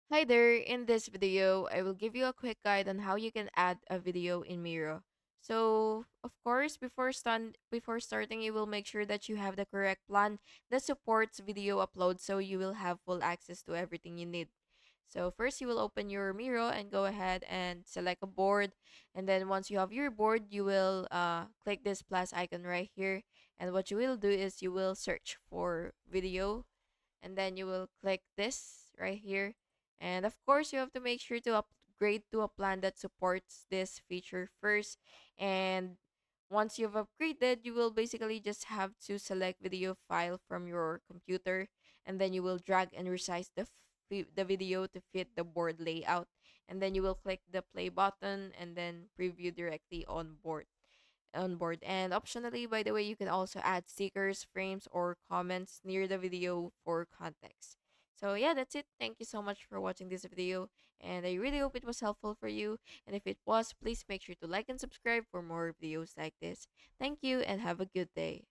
Hi there, in this video, I will give you a quick guide on how you can add a video in Miro. So, of course, before starting, you will make sure that you have the correct plan that supports video upload so you will have full access to everything you need. So, first you will open your Miro and go ahead and select a board. And then once you have your board, you will click this plus icon right here. And what you will do is you will search for video, and then you will click this right here, and of course you have to make sure to upgrade to a plan that supports this feature first. And once you've upgraded, you will basically just have to select video file from your computer, and then you will drag and resize the video to fit the board layout, and then you will click the play button and then preview directly on board. And optionally, by the way, you can also add stickers, frames, or comments near the video for context. So yeah, that's it. Thank you so much for watching this video, and I really hope it was helpful for you. And if it was, please make sure to like and subscribe for more videos like this. Thank you and have a good day.